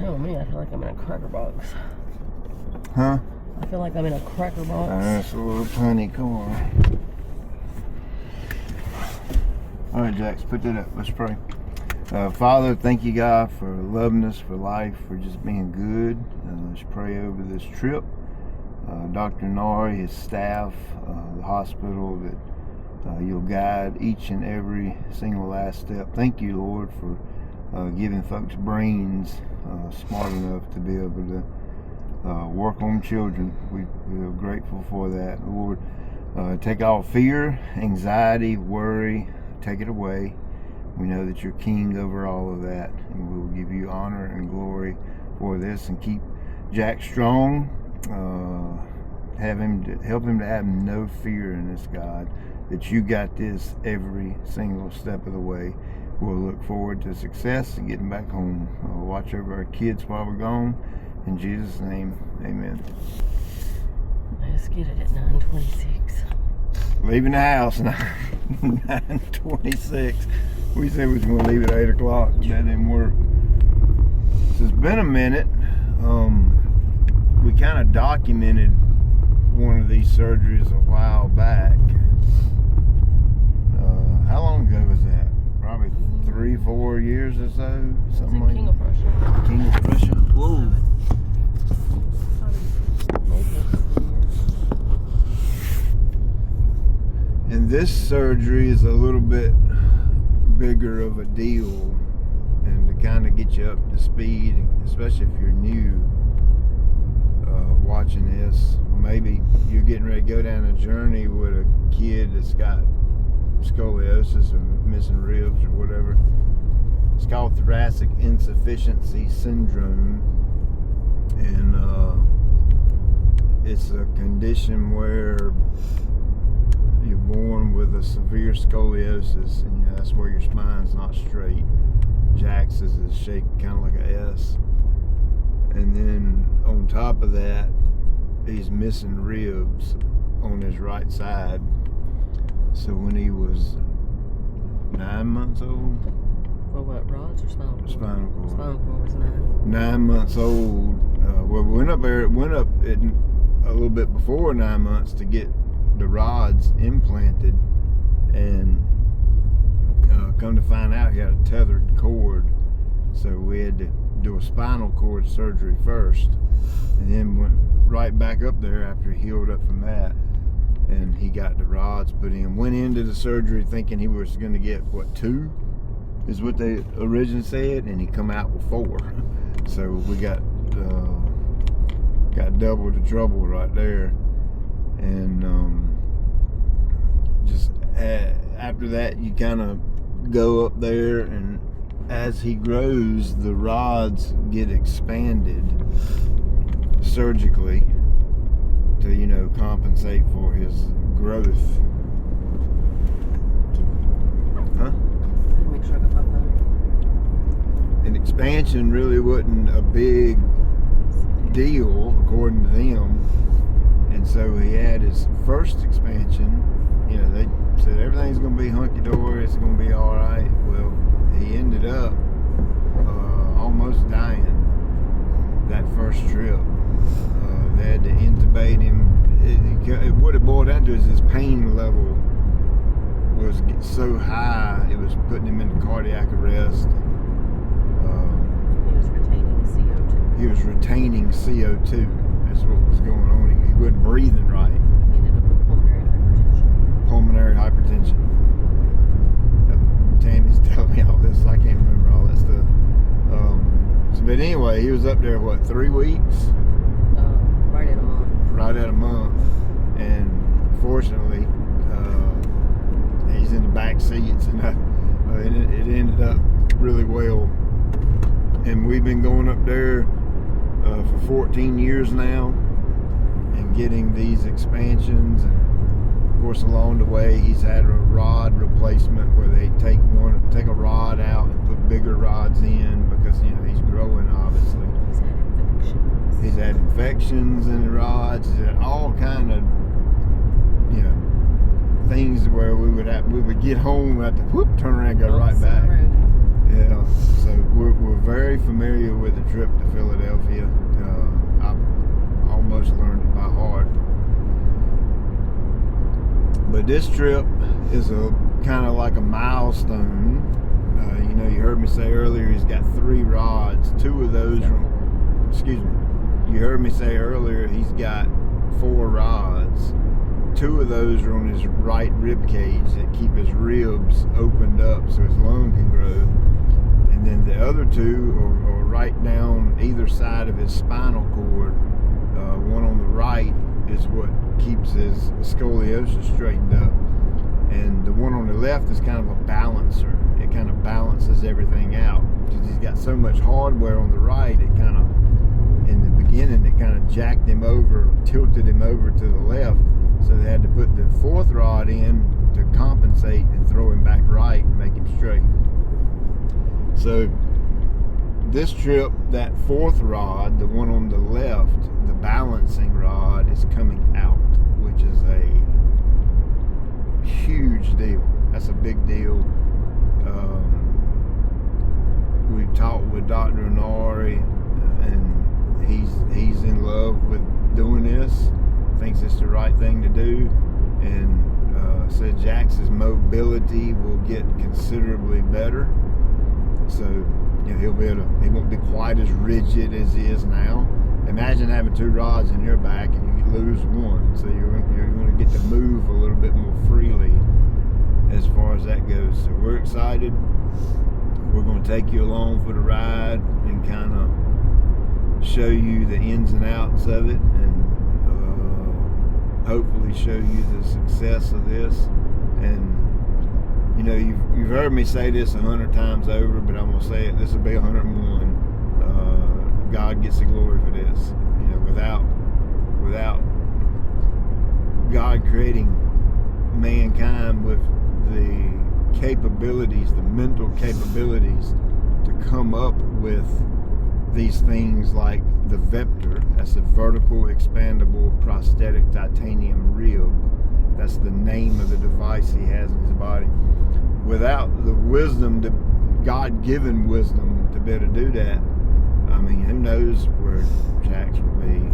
Oh me, I feel like I'm in a cracker box. Huh? I feel like I'm in a cracker box. That's a little tiny car. All right, Jax, put that up. Let's pray. Father, thank you, God, for loving us, for life, for just being good. Let's pray over this trip. Dr. Nori, his staff, the hospital, that you'll guide each and every single last step. Thank you, Lord, for giving folks brains smart enough to be able to work on children. We're grateful for that. Lord, take all fear, anxiety, worry, take it away. We know that you're king over all of that, and we will give you honor and glory for this, and keep Jack strong. Help him to have no fear in this, God, that you got this every single step of the way. We'll look forward to success and getting back home. Watch over our kids while we're gone. In Jesus' name, amen. I just get it at 9:26. Leaving the house now. 9:26. We said we was going to leave at 8 o'clock. That didn't work. So it's been a minute. We kind of documented one of these surgeries a while back. How long ago was that? Probably 3-4 years or so. Something like King of Prussia. King of Prussia. Whoa. And this surgery is a little bit bigger of a deal, and to kind of get you up to speed, especially if you're new watching this, or maybe you're getting ready to go down a journey with a kid that's got scoliosis or missing ribs or whatever. It's called thoracic insufficiency syndrome, and it's a condition where you're born with a severe scoliosis, and that's where your spine's not straight. Jaxx is shaped kind of like a S, and then on top of that, he's missing ribs on his right side. So when he was 9 months old, Well, what, rods or spinal cord? Spinal cord. Spinal cord was 9. 9 months old. Well, we went up a little bit before 9 months to get the rods implanted, and come to find out he had a tethered cord, so we had to do a spinal cord surgery first, and then went right back up there after he healed up from that, and he got the rods put in. Went into the surgery thinking he was going to get 2 is what they originally said, and he come out with 4. So we got double the trouble right there. And just after that, you kind of go up there, and as he grows, the rods get expanded surgically to compensate for his growth. Huh? Make sure I got my phone. And expansion really wasn't a big deal according to them. And so he had his first expansion. They said everything's going to be hunky-dory, it's going to be all right. Well, he ended up almost dying that first trip. They had to intubate him. What it boiled down to is his pain level was so high, it was putting him into cardiac arrest. He was retaining CO2. He was retaining CO2. That's what was going on. He wasn't breathing right. He ended up with pulmonary hypertension. Tammy's telling me all this. I can't remember all that stuff. But anyway, he was up there, 3 weeks? Right at a month. Right at a month. And fortunately, he's in the back seats, and it ended up really well. And we've been going up there for 14 years now and getting these expansions. And of course, along the way, he's had a rod replacement where they take a rod out and put bigger rods in, because he's growing, obviously. He's had infections. He's had infections in the rods. He's had all kind of things where we would get home, have to turn around and go right back. Yeah, so we're very familiar with the trip to But this trip is a kind of like a milestone. You know, you heard me say earlier he's got 3 rods. 2 of those are, excuse me, you heard me say earlier he's got 4 rods. 2 of those are on his right rib cage that keep his ribs opened up so his lung can grow. And then the other 2 are right down either side of his spinal cord. One on the right is what keeps his scoliosis straightened up. And the one on the left is kind of a balancer. It kind of balances everything out. Because he's got so much hardware on the right, it kind of, in the beginning, it kind of jacked him over, tilted him over to the left. So they had to put the 4th rod in to compensate and throw him back right and make him straight. So this trip, that 4th rod, the one on the left, the balancing rod, is coming out, which is a huge deal. That's a big deal. We talked with Dr. Nari, and he's in love with doing this. Thinks it's the right thing to do, and said Jaxx's mobility will get considerably better. So, you know, he won't be quite as rigid as he is now. Imagine having 2 rods in your back and you lose one, so you're going to get to move a little bit more freely as far as that goes. So we're excited. We're going to take you along for the ride and kind of show you the ins and outs of it, and hopefully show you the success of this. And you know, you've heard me say this 100 times over, but I'm gonna say it. This will be 101. God gets the glory for this. You know, without God creating mankind with the capabilities, the mental capabilities to come up with these things like the Vector. That's a vertical expandable prosthetic titanium rib. That's the name of the device he has in his body. Without the wisdom, the God-given wisdom to be able to do that, I mean, who knows where Jaxx will be.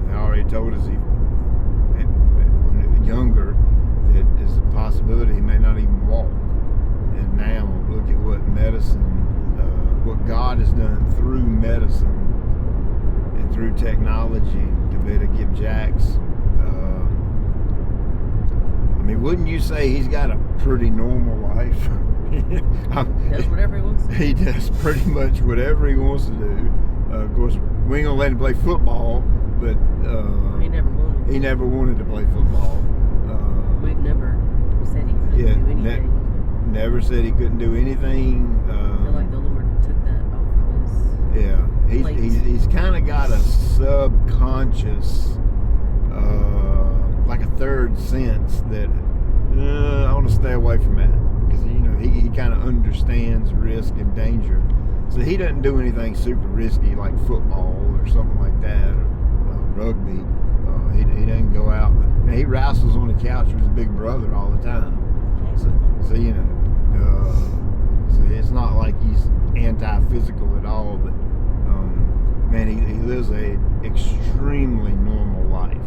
He already told us when he was younger that there's a possibility he may not even walk. And now look at what medicine, what God has done through medicine and through technology to be able to give Jaxx. I mean, wouldn't you say he's got a pretty normal life? He does whatever he wants to do. He does pretty much whatever he wants to do. Of course, we ain't gonna let him play football, but he never wanted to play football. We've never said he couldn't do anything. Never said he couldn't do anything. I feel like the Lord took that off of his plate. He's kind of got a subconscious, like a third sense that I want to stay away from that, because you know he kind of understands risk and danger. So he doesn't do anything super risky like football or something like that, or rugby. He doesn't go out. Now, he wrestles on the couch with his big brother all the time. So you know, so it's not like he's anti-physical at all. But man, he lives a extremely normal life.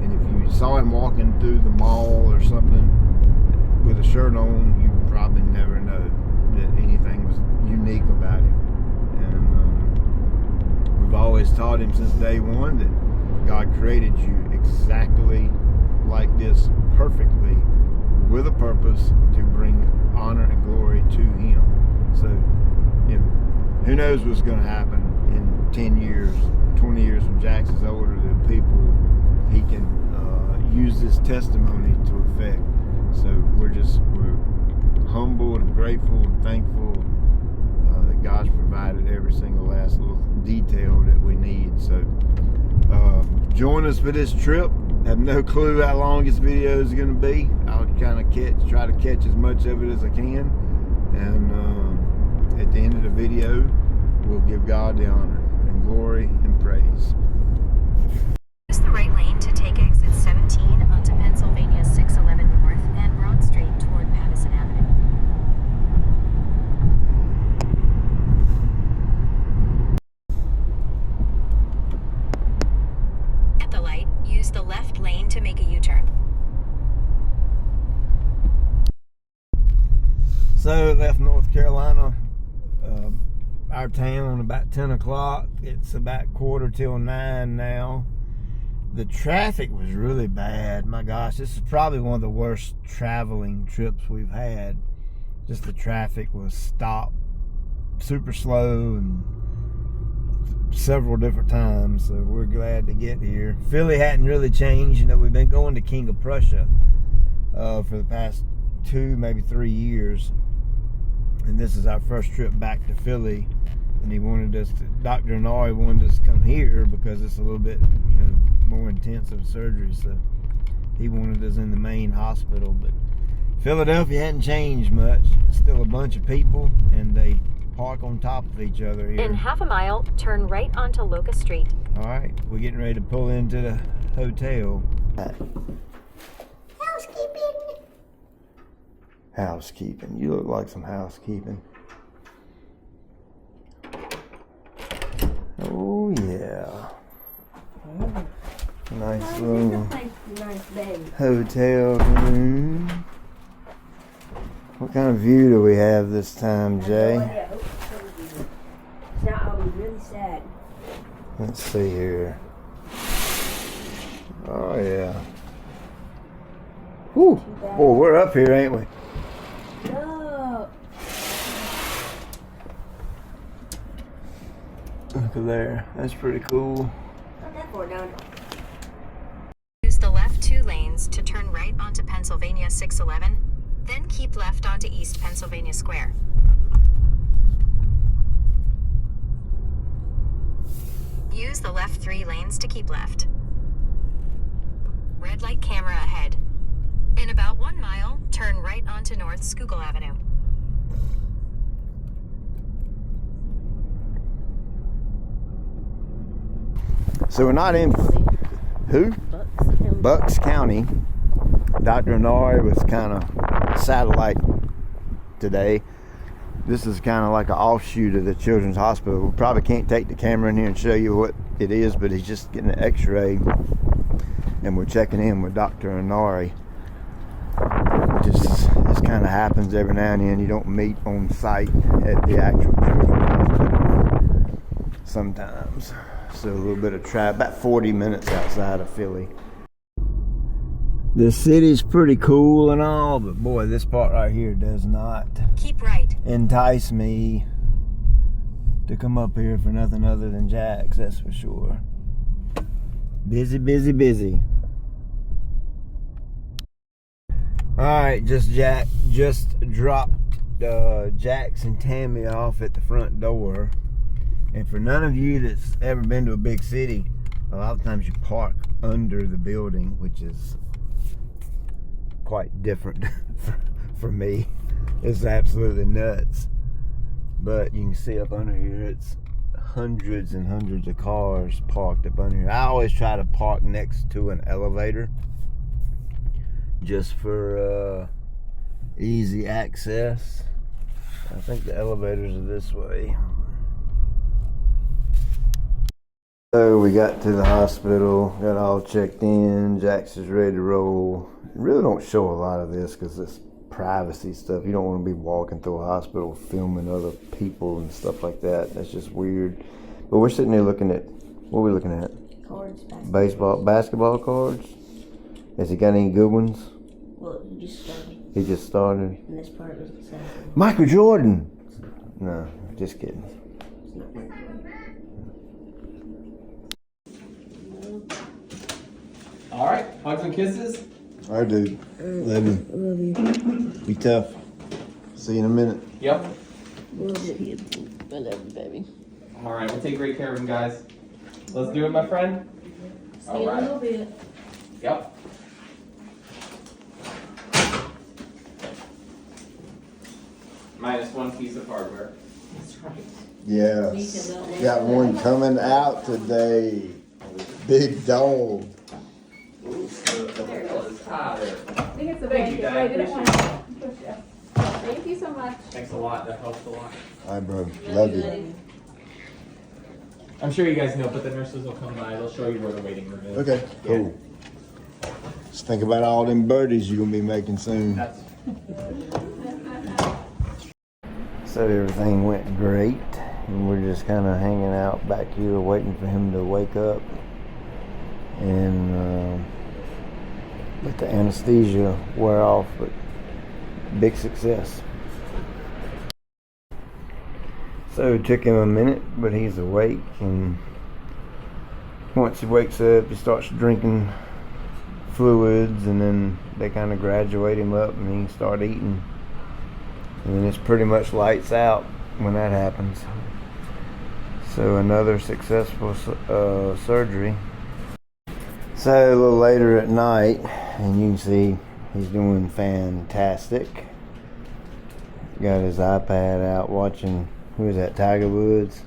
And if you saw him walking through the mall or something with a shirt on, you probably never know that anything was unique about him. And we've always taught him since day one that God created you exactly like this, perfectly, with a purpose to bring honor and glory to Him. So, you know, who knows what's going to happen in 10 years, 20 years when Jaxx is older, the people he can use this testimony to affect. So we're humbled and grateful and thankful that God's provided every single last little detail that we need. So join us for this trip. Have no clue how long this video is going to be. I'll kind of try to catch as much of it as I can, and at the end of the video we'll give God the honor and glory and praise. Use the right lane to take exit 17 onto Pennsylvania 611 North and Broad Street toward Patterson Avenue. At the light, use the left lane to make a U-turn. So left North Carolina, our town, about 10 o'clock. It's about 8:45 now. The traffic was really bad. My gosh, this is probably one of the worst traveling trips we've had. Just the traffic was stopped super slow and several different times, so we're glad to get here. Philly hadn't really changed. You know, we've been going to King of Prussia for the past 2, maybe 3 years, and this is our first trip back to Philly. And he wanted us to, Dr. Inari wanted us to come here because it's a little bit, you know, more intensive surgery, so he wanted us in the main hospital. But Philadelphia hadn't changed much. It's still a bunch of people, and they park on top of each other here. In half a mile, turn right onto Locust Street. All right, we're getting ready to pull into the hotel. Housekeeping. You look like some housekeeping. Oh yeah. Nice little hotel room. What kind of view do we have this time, Jay? Now I'll be really sad. Let's see here. Oh yeah. Whew. Boy, we're up here, ain't we? No. Look at there. That's pretty cool. Not that far down. Use the left 2 lanes to turn right onto Pennsylvania 611, then keep left onto East Pennsylvania Square. Use the left 3 lanes to keep left. Red light camera ahead. In about 1 mile, turn right onto North Schuylkill Avenue. So we're not in who? Bucks County. Dr. Inari was kind of satellite today. This is kind of like an offshoot of the Children's Hospital. We probably can't take the camera in here and show you what it is, but he's just getting an x-ray, and we're checking in with Dr. Inari. This kind of happens every now and then. You don't meet on site at the actual Children's Hospital sometimes. So a little bit of travel, about 40 minutes outside of Philly. The city's pretty cool and all, but boy, this part right here does not Keep right. entice me to come up here for nothing other than Jaxx, that's for sure. Busy, busy, busy. Alright, just dropped Jaxx and Tammy off at the front door. And for none of you that's ever been to a big city, a lot of times you park under the building, which is quite different for me. It's absolutely nuts. But you can see up under here, it's hundreds and hundreds of cars parked up under here. I always try to park next to an elevator just for easy access. I think the elevators are this way. So we got to the hospital, got all checked in, Jaxx is ready to roll. Really don't show a lot of this because it's privacy stuff. You don't want to be walking through a hospital filming other people and stuff like that. That's just weird. But we're sitting there looking at, what are we looking at? Cards, Basketball cards? Has he got any good ones? Well, he just started. He just started? And this part was the second. Michael Jordan! No, just kidding. All right, hugs and kisses. All right, dude. Love you. Love you. Be tough. See you in a minute. Yep. Love you. I love you, baby. All right, we'll take great care of him, guys. Let's do it, my friend. Stay a little bit. Yep. Minus 1 piece of hardware. That's right. Yes. Got one coming out today. Big dog. Ah, there. I think it's a Thank you, blanket, Dad. but I didn't want Appreciate to push it. Thank you so much. Thanks a lot. That helps a lot. All right, bro. Love you. I'm sure you guys know, but the nurses will come by. They'll show you where the waiting room is. Okay, cool. Just think about all them birdies you're going to be making soon. That's So everything went great, and we're just kind of hanging out back here waiting for him to wake up and let the anesthesia wear off, but big success. So it took him a minute, but he's awake, and once he wakes up, he starts drinking fluids, and then they kind of graduate him up and he can start eating. And then it's pretty much lights out when that happens. So another successful surgery. So a little later at night, and you can see he's doing fantastic. Got his iPad out watching, who is that, Tiger Woods?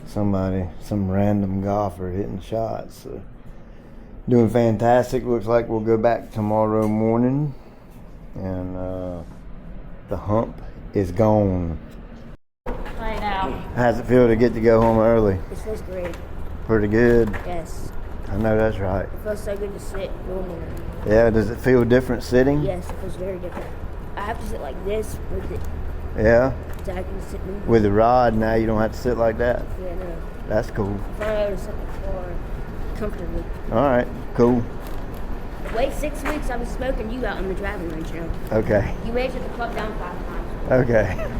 Somebody, some random golfer hitting shots. So doing fantastic. Looks like we'll go back tomorrow morning, and the hump is gone. Right now. How's it feel to get to go home early? It feels great. Pretty good. Yes. I know that's right. It feels so good to sit normally. Yeah, does it feel different sitting? Yes, it feels very different. I have to sit like this with it. Yeah? So I can sit moving. With the rod now you don't have to sit like that? Yeah, no. That's cool. If I able to sit in the car comfortably. Alright, cool. Wait 6 weeks, I've been smoking you out on the driving range now. Okay. You measured the club down 5 times. Okay.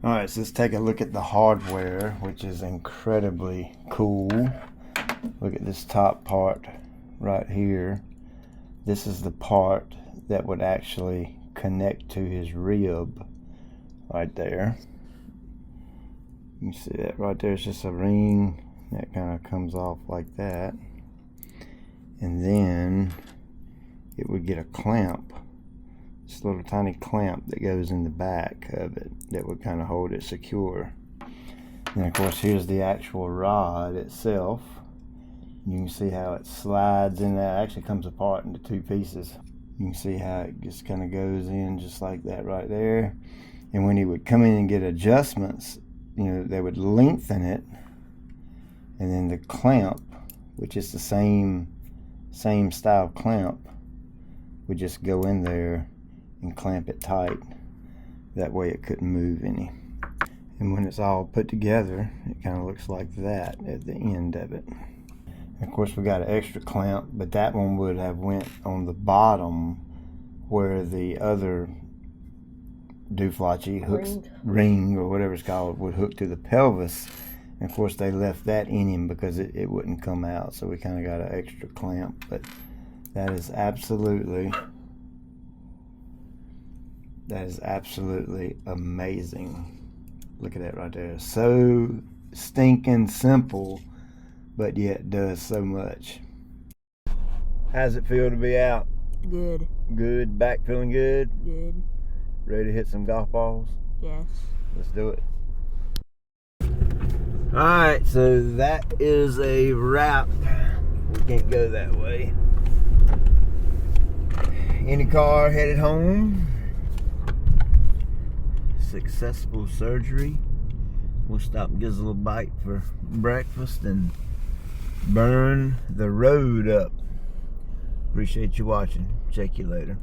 Alright, so let's take a look at the hardware, which is incredibly cool. Look at this top part right here. This is the part that would actually connect to his rib right there. You can see that right there. It's just a ring that kind of comes off like that. And then it would get a clamp. This little tiny clamp that goes in the back of it that would kind of hold it secure. And of course here's the actual rod itself. You can see how it slides in there. It actually comes apart into 2 pieces. You can see how it just kind of goes in just like that right there. And when he would come in and get adjustments, you know, they would lengthen it, and then the clamp, which is the same style clamp, would just go in there and clamp it tight. That way it couldn't move any. And when it's all put together, it kind of looks like that at the end of it. Of course we got an extra clamp, but that one would have went on the bottom where the other dooflachi hooks, ring or whatever it's called, would hook to the pelvis. And of course they left that in him because it wouldn't come out, so we kind of got an extra clamp. But that is absolutely amazing. Look at that right there. So stinking simple, but yet does so much. How's it feel to be out? Good. Good. Back feeling good? Good. Ready to hit some golf balls? Yes. Let's do it. Alright, so that is a wrap. We can't go that way. In the car, headed home. Successful surgery. We'll stop and get us a little bite for breakfast and burn the road up. Appreciate you watching. Check you later.